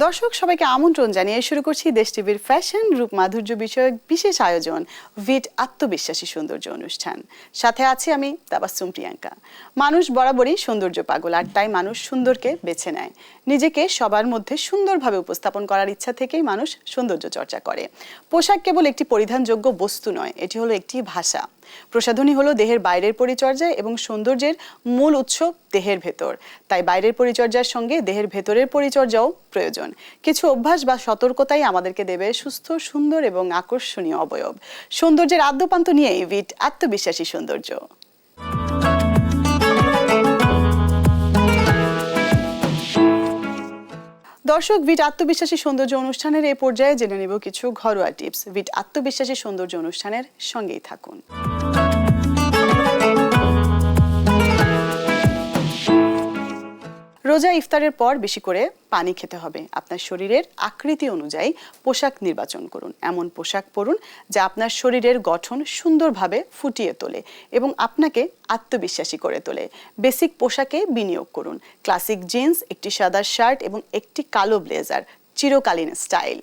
দর্শক সবাইকে আমন্ত্রণ জানিয়ে শুরু করছি দেশ টিভির ফ্যাশন রূপ মাধুর্য বিষয়ক বিশেষ আয়োজন ভিট আত্মবিশ্বাসী সৌন্দর্য অনুষ্ঠান। সাথে আছি আমি তাবাসসুম প্রিয়াঙ্কা। মানুষ বরাবরই সৌন্দর্য পাগল, আর তাই মানুষ সুন্দরকে বেছে নেয়। নিজেকে সবার মধ্যে সুন্দরভাবে উপস্থাপন করার ইচ্ছা থেকেই মানুষ সৌন্দর্য চর্চা করে। পোশাক কেবল একটি পরিধানযোগ্য বস্তু নয়, এটি হলো একটি ভাষা। প্রসাধনী হলো দেহের বাইরের পরিচর্যা এবং সৌন্দর্যের মূল উৎস দেহের ভেতর। তাই বাইরের পরিচর্যার সঙ্গে দেহের ভেতরের পরিচর্যাও প্রয়োজন। কিছু অভ্যাস বা সতর্কতাই আমাদেরকে দেবে সুস্থ, সুন্দর এবং আকর্ষণীয় অবয়ব। সৌন্দর্যের আদ্যপান্ত নিয়েই ভিট আত্মবিশ্বাসী সৌন্দর্য। দর্শক, ভিট আত্মবিশ্বাসী সৌন্দর্য অনুষ্ঠানের এই পর্যায়ে জেনে নেব কিছু ঘরোয়া টিপস। ভিট আত্মবিশ্বাসী সৌন্দর্য অনুষ্ঠানের সঙ্গেই থাকুন। রোজা ইফতারের পর বেশি করে পানি খেতে হবে। আপনার শরীরের আকৃতি অনুযায়ী পোশাক নির্বাচন করুন। এমন পোশাক পরুন যা আপনার শরীরের গঠন সুন্দরভাবে ফুটিয়ে তোলে এবং আপনাকে আত্মবিশ্বাসী করে তোলে। বেসিক পোশাকে বিনিয়োগ করুন। ক্লাসিক জিন্স, একটি সাদা শার্ট এবং একটি কালো ব্লেজার চিরকালীন স্টাইল।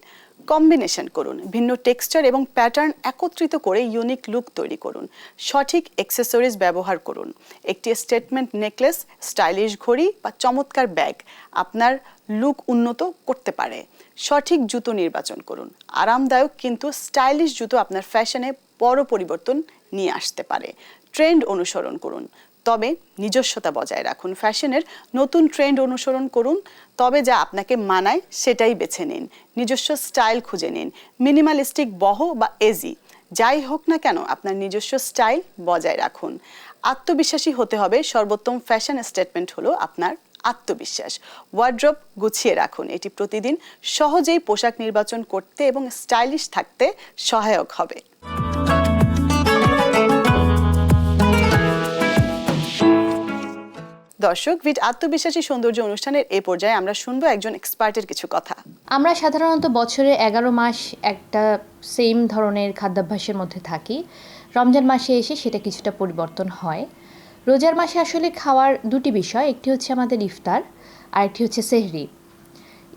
কম্বিনেশন করুন। ভিন্ন টেক্সচার এবং প্যাটার্ন একত্রিত করে ইউনিক লুক তৈরি করুন। সঠিক অ্যাক্সেসরিজ ব্যবহার করুন। একটি স্টেটমেন্ট নেকলেস, স্টাইলিশ ঘড়ি বা চমৎকার ব্যাগ আপনার লুক উন্নত করতে পারে। সঠিক জুতো নির্বাচন করুন। আরামদায়ক কিন্তু স্টাইলিশ জুতো আপনার ফ্যাশনে বড় পরিবর্তন নিয়ে আসতে পারে। ট্রেন্ড অনুসরণ করুন, তবে নিজস্বতা বজায় রাখুন। ফ্যাশনের নতুন ট্রেন্ড অনুসরণ করুন, তবে যা আপনাকে মানায় সেটাই বেছে নিন। নিজস্ব স্টাইল খুঁজে নিন। মিনিমালিস্টিক, বহ বা এজি যাই হোক না কেন, আপনার নিজস্ব স্টাইল বজায় রাখুন। আত্মবিশ্বাসী হতে হবে। সর্বোত্তম ফ্যাশন স্টেটমেন্ট হলো আপনার আত্মবিশ্বাস। ওয়ার্ড্রব গুছিয়ে রাখুন। এটি প্রতিদিন সহজেই পোশাক নির্বাচন করতে এবং স্টাইলিশ থাকতে সহায়ক হবে। দর্শক, ভিট আত্মবিশ্বাসী সৌন্দর্য অনুষ্ঠানের এই পর্যায়ে আমরা শুনবো একজন এক্সপার্টের কিছু কথা। আমরা সাধারণত বছরে 11 মাস একটা সেম ধরনের খাদ্যাভ্যাসের মধ্যে থাকি। রমজান মাসে এসে সেটা কিছুটা পরিবর্তন হয়। রোজার মাসে আসলে খাওয়ার দুটি বিষয়, একটি হচ্ছে আমাদের ইফতার আর একটি হচ্ছে সেহরি।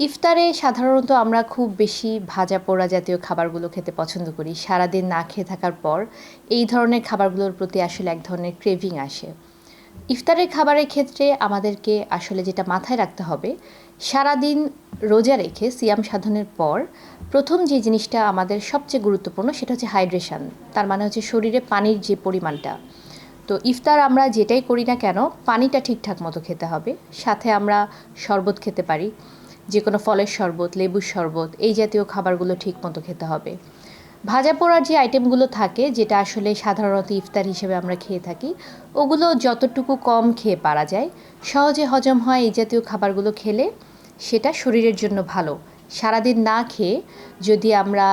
ইফতারে সাধারণত আমরা খুব বেশি ভাজা পোড়া জাতীয় খাবারগুলো খেতে পছন্দ করি। সারাদিন না খেয়ে থাকার পর এই ধরনের খাবারগুলোর প্রতি আসলে এক ধরনের ক্রেভিং আসে। ইফতারের খাবারের ক্ষেত্রে আমাদেরকে আসলে যেটা মাথায় রাখতে হবে, সারাদিন রোজা রেখে সিয়াম সাধনের পর প্রথম যে জিনিসটা আমাদের সবচেয়ে গুরুত্বপূর্ণ সেটা হচ্ছে হাইড্রেশন। তার মানে হচ্ছে শরীরে পানির যে পরিমাণটা। তো ইফতার আমরা যেটাই করি না কেন পানিটা ঠিকঠাক মতো খেতে হবে। সাথে আমরা শরবত খেতে পারি, যে কোনো ফলের শরবত, লেবুর শরবত, এই জাতীয় খাবারগুলো ঠিক মতো খেতে হবে। ভাজা পোড়ার যে আইটেমগুলো থাকে, যেটা আসলে সাধারণত ইফতার হিসেবে আমরা খেয়ে থাকি, ওগুলো যতটুকু কম খেয়ে পারা যায়, সহজে হজম হয় এই জাতীয় খাবারগুলো খেলে সেটা শরীরের জন্য ভালো। সারাদিন না খেয়ে যদি আমরা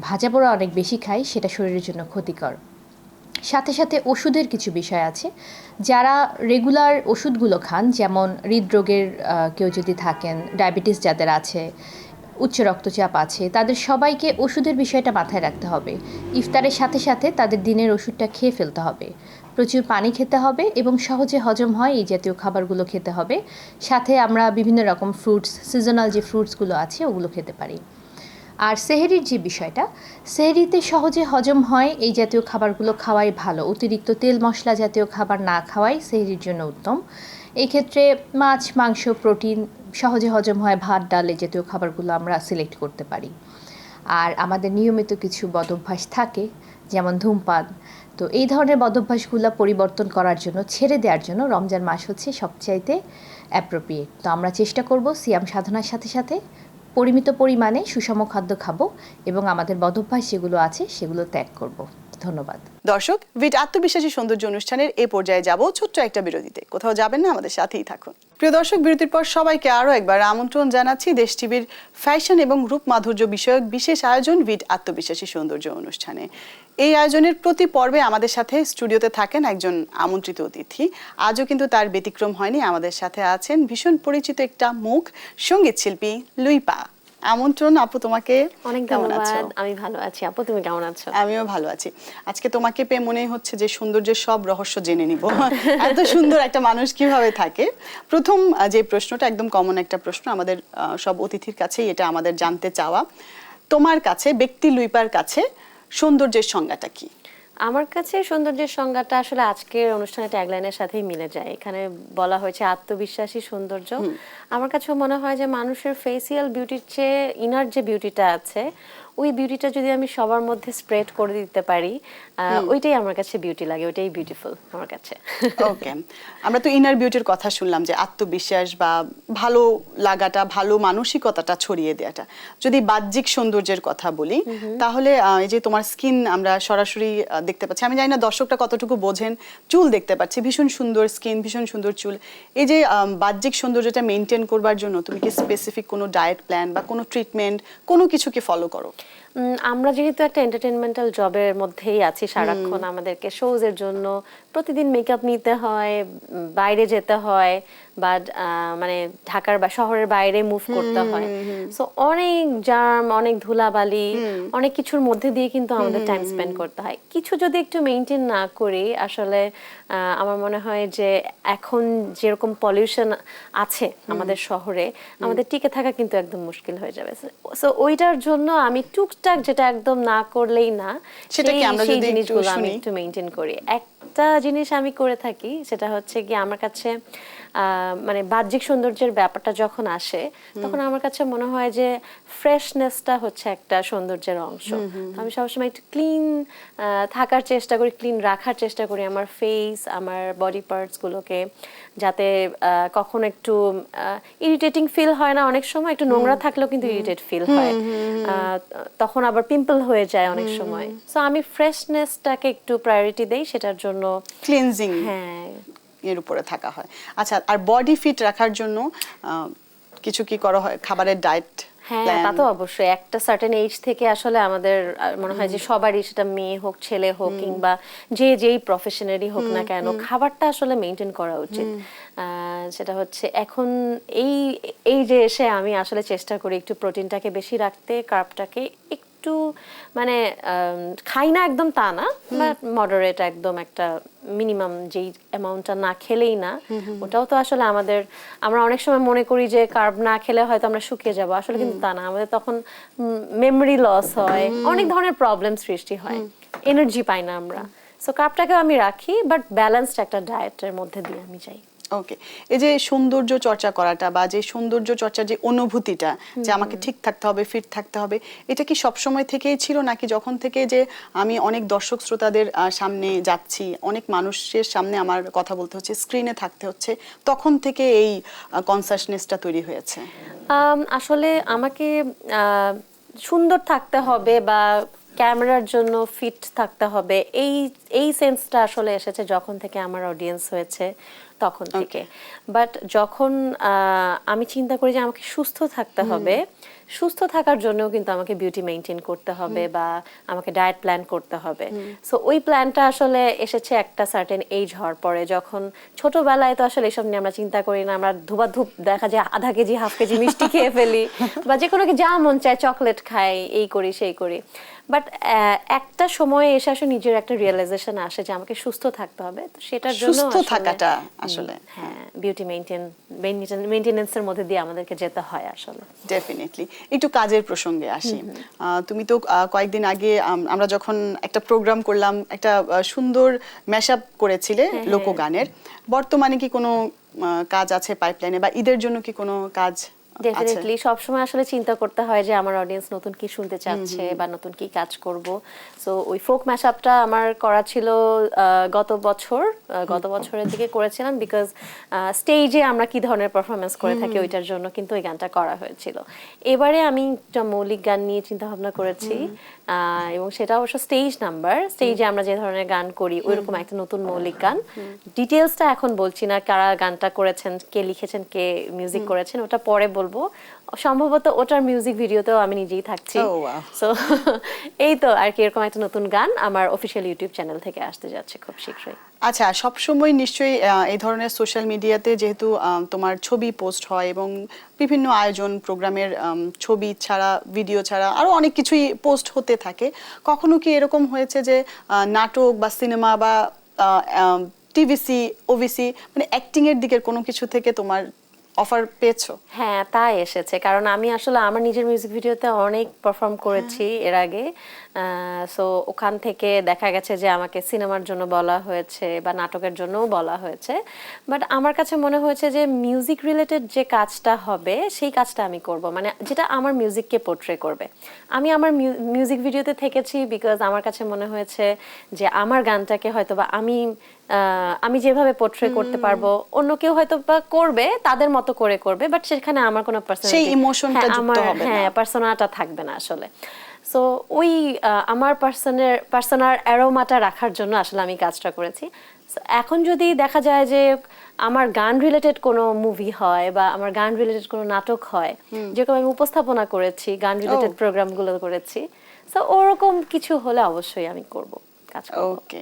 ভাজা পোড়া অনেক বেশি খাই সেটা শরীরের জন্য ক্ষতিকর। সাথে সাথে ওষুধের কিছু বিষয় আছে। যারা রেগুলার ওষুধগুলো খান, যেমন হৃদরোগের কেউ যদি থাকেন, ডায়াবেটিস যাদের আছে, উচ্চ রক্তচাপ আছে, তাদের সবাইকে ওষুধের বিষয়টা মাথায় রাখতে হবে। ইফতারের সাথে সাথে তাদের দিনের ওষুধটা খেয়ে ফেলতে হবে। প্রচুর পানি খেতে হবে এবং সহজে হজম হয় এই জাতীয় খাবারগুলো খেতে হবে। সাথে আমরা বিভিন্ন রকম ফ্রুটস, সিজনাল যে ফ্রুটসগুলো আছে ওগুলো খেতে পারি। আর সেহরির যে বিষয়টা, সেহরিতে সহজে হজম হয় এই জাতীয় খাবারগুলো খাওয়াই ভালো। অতিরিক্ত তেল মশলা জাতীয় খাবার না খাওয়াই সেহরির জন্য উত্তম। এই ক্ষেত্রে মাছ, মাংস, প্রোটিন সহজে হজম হয়, ভাত, ডাল এই জাতীয় খাবারগুলো আমরা সিলেক্ট করতে পারি। আর আমাদের নিয়মিত কিছু বদভ্যাস থাকে, যেমন ধূমপান। তো এই ধরনের বদভ্যাসগুলো পরিবর্তন করার জন্য, ছেড়ে দেওয়ার জন্য রমজান মাস হচ্ছে সবচাইতে অ্যাপ্রোপ্রিয়েট। তো আমরা চেষ্টা করব সিয়াম সাধনার সাথে সাথে পরিমিত পরিমাণে সুষম খাদ্য খাবো এবং আমাদের বদভ্যাস যেগুলো আছে সেগুলো ত্যাগ করব। ধন্যবাদ। দর্শক, ভিট আত্মবিশ্বাসী সৌন্দর্য অনুষ্ঠানের এই পর্যায়ে যাব ছোট্ট একটা বিরতিতে। কোথাও যাবেন না, আমাদের সাথেই থাকুন। প্রিয় দর্শক, বিরতির পর সবাইকে আরও একবার আমন্ত্রণ জানাচ্ছি দেশ টিভির ফ্যাশন এবং রূপ মাধুর্য বিষয়ক বিশেষ আয়োজন ভিট আত্মবিশ্বাসী সৌন্দর্য অনুষ্ঠানে। এই আয়োজনের প্রতি পর্বে আমাদের সাথে স্টুডিওতে থাকেন একজন আমন্ত্রিত অতিথি। আজও কিন্তু তার ব্যতিক্রম হয়নি। আমাদের সাথে আছেন ভীষণ পরিচিত একটা মুখ, সঙ্গীত শিল্পী লুইপা। আমন্ত্রণ আপু তোমাকে। অনেক কেমন আছো? ধন্যবাদ। আমি ভালো আছি। আপু তুমি কেমন আছো? আমিও ভালো আছি। আজকে তোমাকে পেয়ে মনে হচ্ছে যে সৌন্দর্যের সব রহস্য জেনে নিব। এত সুন্দর একটা মানুষ কিভাবে থাকে। প্রথম যে প্রশ্নটা একদম কমন একটা প্রশ্ন, আমাদের সব অতিথির কাছেই এটা আমাদের জানতে চাওয়া। তোমার কাছে, ব্যক্তি লুইপার কাছে সৌন্দর্যের সংজ্ঞাটা কি? আমার কাছে সৌন্দর্যের সংজ্ঞাটা আসলে আজকের অনুষ্ঠানের ট্যাগলাইনের সাথেই মিলে যায়। এখানে বলা হয়েছে আত্মবিশ্বাসী সৌন্দর্য। আমার কাছেও মনে হয় যে মানুষের ফেসিয়াল বিউটির চেয়ে ইনার যে বিউটিটা আছে, ওই বিউটিটা যদি আমি সবার মধ্যে স্প্রেড করে দিতে পারি, ওইটাই আমার কাছে বিউটি লাগে, ওইটাই বিউটিফুল আমার কাছে। ওকে, আমরা তো ইনার বিউটির কথা শুনলাম, যে আত্মবিশ্বাস বা ভালো লাগাটা, ভালো মানসিকতাটা ছড়িয়ে দেওয়াটা। যদি বাহ্যিক সৌন্দর্যের কথা বলি, তাহলে এই যে তোমার স্কিন আমরা সরাসরি দেখতে পাচ্ছি, আমি জানি না দর্শকরা কতটুকু বোঝেন, চুল দেখতে পাচ্ছি, ভীষণ সুন্দর স্কিন, ভীষণ সুন্দর চুল। এই যে বাহ্যিক সৌন্দর্যটা মেনটেন করবার জন্য তুমি কি স্পেসিফিক কোনো ডায়েট প্ল্যান বা কোনো ট্রিটমেন্ট, কোনো কিছু কি ফলো করো? আমরা যেহেতু একটা এন্টারটেইনমেন্টাল জবের মধ্যেই আছি সারাক্ষণ, আমাদেরকে শোজের জন্য প্রতিদিন মেকআপ নিতে হয়, বাইরে যেতে হয়, বা মানে ঢাকার বা শহরের বাইরে মুভ করতে হয়। সো অনেক জার্ম, অনেক ধুলাবালি, অনেক কিছুর মধ্যে দিয়ে কিন্তু আমাদের টাইম স্পেন্ড করতে হয়। কিছু যদি একটু মেনটেন না করি, আসলে আমার মনে হয় যে এখন যেরকম পলিউশন আছে আমাদের শহরে, আমাদের টিকে থাকা কিন্তু একদম মুশকিল হয়ে যাবে। সো ওইটার জন্য আমি টুকটাক, যেটা একদম না করলেই না, সেটা কি আমরা সেই যদি একটু জিনিসগুলো আমি শুনি? একটু মেনটেন করি। একটা জিনিস আমি করে থাকি, সেটা হচ্ছে কি, আমার কাছে মানে বাহ্যিক সৌন্দর্যের ব্যাপারটা যখন আসে, তখন আমার কাছে মনে হয় যে ফ্রেশনেসটা হচ্ছে একটা সৌন্দর্যের অংশ। তো আমি সবসময় একটু ক্লিন থাকার চেষ্টা করি, ক্লিন রাখার চেষ্টা করি আমার ফেস, আমার বডি পার্টসগুলোকে, যাতে কখনো একটু ইরিটেটিং ফিল হয় না। অনেক সময় একটু নোংরা থাকলেও কিন্তু ইরিটেট ফিল হয়, তখন আবার পিম্পল হয়ে যায় অনেক সময়। সো আমি ফ্রেশনেসটাকে একটু প্রায়োরিটি দেই, সেটার জন্য ক্লিনজিং হ্যাঁ এর উপরে থাকা হয়। আচ্ছা, আর বডি ফিট রাখার জন্য কিছু কি করা হয়? খাবারের ডায়েট হ্যাঁ, প্ল্যান? তা তো অবশ্যই। একটা সার্টেন এজ থেকে আসলে আমাদের মনে হয় যে সবারই, সেটা মেয়ে হোক, ছেলে হোক, কিংবা যেই প্রফেশনেরই হোক না কেন, খাবারটা আসলে মেনটেন করা উচিত। সেটা হচ্ছে এখন এই এই যে এসে আমি আসলে চেষ্টা করি একটু প্রোটিনটাকে বেশি রাখতে, কার্বটাকে একটু মানে খাই না একদম তা না, বাট মডারেট একদম একটা মিনিমাম যেই অ্যামাউন্টটা না খেলেই না। ওটাও তো আসলে আমরা অনেক সময় মনে করি যে কার্ব না খেলে হয়তো আমরা শুকিয়ে যাব, আসলে কিন্তু তা না। আমাদের তখন মেমরি লস হয়, অনেক ধরনের প্রবলেম সৃষ্টি হয়, এনার্জি পাই না আমরা। সো কার্বটাকেও আমি রাখি, বাট ব্যালেন্সড একটা ডায়েটের মধ্যে দিয়ে আমি যাই। ওকে, এই যে সৌন্দর্য চর্চা করাটা, বা যে সৌন্দর্য চর্চার যে অনুভূতিটা, যে আমাকে ঠিক থাকতে হবে, ফিট থাকতে হবে, এটা কি সব সময় থেকেই ছিল, নাকি যখন থেকে যে আমি অনেক দর্শক শ্রোতাদের সামনে যাচ্ছি, অনেক মানুষের সামনে আমার কথা বলতে হচ্ছে, স্ক্রিনে থাকতে হচ্ছে, তখন থেকে এই কনসাসনেসটা তৈরি হয়েছে? আসলে আমাকে সুন্দর থাকতে হবে বা ক্যামেরার জন্য ফিট থাকতে হবে, এই সেন্সটা আসলে এসেছে যখন থেকে আমার অডিয়েন্স হয়েছে, তখন থেকে। বাট যখন আমি চিন্তা করি যে আমাকে সুস্থ থাকতে হবে, সুস্থ থাকার জন্যও কিন্তু আমাকে বিউটি মেনটেন করতে হবে, বা আমাকে ডায়েট প্ল্যান করতে হবে। সো ওই প্ল্যানটা আসলে এসেছে একটা সার্টেন এজ হওয়ার পরে, যখন ছোটবেলায় তো আসলে এসব নিয়ে আমরা চিন্তা করি না, আমরা ধুপ দেখা যায় আধা কেজি হাফ কেজি মিষ্টি খেয়ে ফেলি, বা যে কোনো যা মন চায় চকলেট খাই, এই করি সেই করি। বাট একটা সময়ে এসে আসলে নিজের একটা রিয়েলাইজেশন আসে যে আমাকে সুস্থ থাকতে হবে, তো সেটার জন্য সুস্থ থাকাটা আসলে হ্যাঁ, বিউটি মেইনটেনেন্সের মধ্যে দিয়ে আমাদেরকে যেতে হয় আসলে। ডেফিনেটলি। একটু কাজের প্রসঙ্গে আসি। তুমি তো কয়েকদিন আগে আমরা যখন একটা প্রোগ্রাম করলাম, একটা সুন্দর ম্যাশআপ করেছিলে লোকগানের। বর্তমানে কি কোনো কাজ আছে পাইপলাইনে, বা ঈদের জন্য কি কোনো কাজ আছে? ডেফিনেটলি সবসময় আসলে চিন্তা করতে হয় যে আমার অডিয়েন্স নতুন কি শুনতে চাচ্ছে বা নতুন কি কাজ করব। সো ওই ফোক ম্যাশআপটা আমার করা ছিল গত বছরের দিকে করেছিলাম, বিকজ স্টেজে আমরা কি ধরনের পারফরমেন্স করে থাকি ওইটার জন্য কিন্তু ওই গানটা করা হয়েছিল। এবারে আমি একটা মৌলিক গান নিয়ে চিন্তা ভাবনা করেছি, এবং সেটা অবশ্য স্টেজে আমরা যে ধরনের গান করি ওইরকম একটা নতুন মৌলিক গান। ডিটেলসটা এখন বলছি না, কারা গানটা করেছেন, কে লিখেছেন, কে মিউজিক করেছেন, ওটা পরে বলবো, সম্ভবত ওটার মিউজিক ভিডিওতেও আমি নিজেই থাকছি। Oh, wow. সো এই তো আর কি, এরকম একটা নতুন গান আমার অফিসিয়াল ইউটিউব চ্যানেল থেকে আসতে যাচ্ছে খুব শীঘ্রই। আচ্ছা, সবসময় নিশ্চয়ই এই ধরনের সোশ্যাল মিডিয়াতে যেহেতু তোমার ছবি পোস্ট হয় এবং বিভিন্ন আয়োজন প্রোগ্রামের ছবি ছাড়া, ভিডিও ছাড়া আরো অনেক কিছুই পোস্ট হতে থাকে, কখনো কি এরকম হয়েছে যে নাটক বা সিনেমা বা টিভিসি, ওভিসি, মানে অ্যাক্টিং এর দিকের কোনো কিছু থেকে তোমার অফার পেয়েছো? হ্যাঁ, তাই এসেছে, কারণ আমি আসলে আমার নিজের মিউজিক ভিডিওতে অনেক পারফর্ম করেছি এর আগে। সো ওখান থেকে দেখা গেছে যে আমাকে সিনেমার জন্য বলা হয়েছে বা নাটকের জন্যও বলা হয়েছে, বাট আমার কাছে মনে হয়েছে যে মিউজিক রিলেটেড যে কাজটা হবে সেই কাজটা আমি করব, মানে যেটা আমার মিউজিককে পোর্ট্রে করবে। আমি আমার মিউজিক ভিডিওতে থেকেছি বিকজ আমার কাছে মনে হয়েছে যে আমার গানটাকে হয়তো বা আমি যেভাবে পোর্ট্রে করতে পারবো, অন্য কেউ হয়তো বা করবে তাদের মতো করে করবে, বাট সেখানে আমার কোনো সেই ইমোশনটা যুক্ত হবে না, হ্যাঁ, পার্সোনাটা থাকবে না আসলে। সো ওই আমার পার্সোনার অ্যারোমাটা রাখার জন্য আসলে আমি কাজটা করেছি। So, এখন যদি দেখা যায় যে আমার গান রিলেটেড কোনো মুভি হয় বা আমার গান রিলেটেড কোনো নাটক হয়, যেরকম আমি উপস্থাপনা করেছি, গান রিলেটেড প্রোগ্রামগুলো করেছি, সো ওরকম কিছু হলে অবশ্যই আমি করব, কাজ করব। ওকে,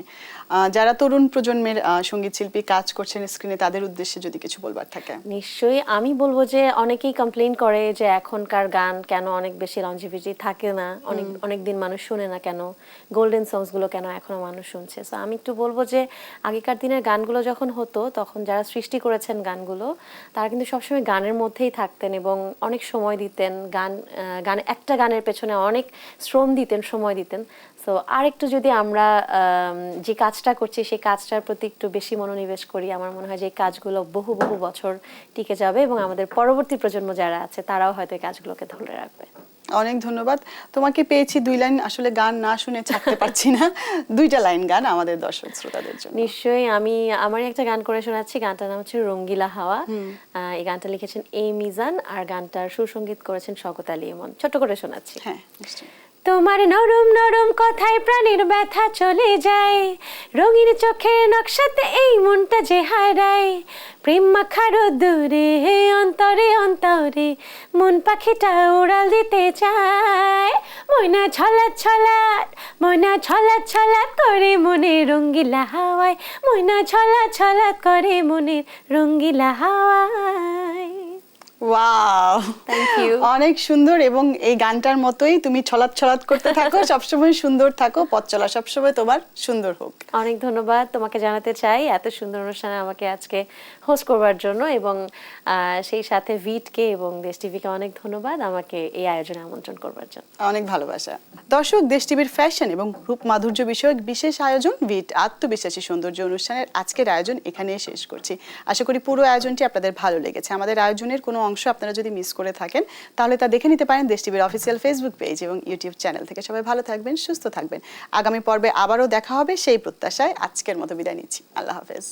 যারা তরুণ প্রজন্মের সঙ্গীত শিল্পী কাজ করছেন স্ক্রিনে, তাদের উদ্দেশ্যে যদি কিছু বলবার থাকে। নিশ্চয়ই আমি বলবো যে অনেকেই কমপ্লেইন করে যে এখনকার গান কেন অনেক বেশি লঞ্জিভিটি থাকে না, অনেক দিন মানুষ শুনে না কেন, গোল্ডেন সংস গুলো কেন এখনো মানুষ শুনছে। সো আমি একটু বলবো যে আগেকার দিনের গানগুলো যখন হতো তখন যারা সৃষ্টি করেছেন গানগুলো, তারা কিন্তু সবসময় গানের মধ্যেই থাকতেন এবং অনেক সময় দিতেন, একটা গানের পেছনে অনেক শ্রম দিতেন, সময় দিতেন। সো আর একটু যদি আমরা যে কাজটা করছি সেই কাজটার প্রতি একটু বেশি মনোনিবেশ করি, আমার মনে হয় যে এই কাজগুলো বহু বহু বছর টিকে যাবে এবং আমাদের পরবর্তী প্রজন্ম যারা আছে তারাও হয়তো এই কাজগুলোকে ধরে রাখবে। অনেক ধন্যবাদ। তোমাকে পেয়েছি 2 লাইন, আসলে গান না শুনে থাকতে পারছি না, 2টা লাইন গান আমাদের দর্শক শ্রোতাদের জন্য। নিশ্চয়ই, আমি আমারই একটা গান করে শোনাচ্ছি, গানটার নাম হচ্ছে রঙ্গিলা হাওয়া। এই গানটা লিখেছেন এ মিজান আর গানটার সুসংগীত করেছেন শওকত আলী ইমন। ছোট্ট করে শোনাচ্ছি। হ্যাঁ, নিশ্চয়ই। তোমার নরম নরম কথায় প্রাণের ব্যথা চলে যায়, রঙিন চোখের নকশাতে এই মনটা যে হারায়, প্রেম মাখার দূরে অন্তরে অন্তরে মন পাখিটা উড়াল দিতে চায়, ময়না ছলাৎ ছলাৎ, ময়না ছলাৎ ছলাৎ করে মনে রঙ্গিলা হাওয়ায়, ময়না ছলাৎ ছলাৎ করে মনে রঙ্গিলা হাওয়ায়। Wow, thank you. অনেক সুন্দর, এবং এই গানটার মতোই তুমি ছলাৎ ছলাৎ করতে থাকো, সবসময় সুন্দর থাকো, পথ চলা সবসময় তোমার সুন্দর হোক। অনেক ধন্যবাদ তোমাকে জানাতে চাই এত সুন্দর অনুষ্ঠানে আমাকে আজকে হোস্ট করবার জন্য, এবং সেই সাথে ভিটকে এবং দেশ টিভিকে অনেক ধন্যবাদ আমাকে এই আয়োজনে আমন্ত্রণ করবার জন্য। অনেক ভালোবাসা। দর্শক, দেশ টিভির ফ্যাশন এবং রূপ মাধুর্য বিষয়ক বিশেষ আয়োজন ভিট আত্মবিশ্বাসী সৌন্দর্য অনুষ্ঠানের আজকের আয়োজন এখানেই শেষ করছি। আশা করি পুরো আয়োজনটি আপনাদের ভালো লেগেছে। আমাদের আয়োজনের কোনো অংশ আপনারা যদি মিস করে থাকেন তাহলে তা দেখে নিতে পারেন দেশ টিভির অফিসিয়াল ফেসবুক পেজ এবং ইউটিউব চ্যানেল থেকে। সবাই ভালো থাকবেন, সুস্থ থাকবেন। আগামী পর্বে আবারও দেখা হবে সেই প্রত্যাশায় আজকের মতো বিদায় নিচ্ছি। আল্লাহ হাফেজ।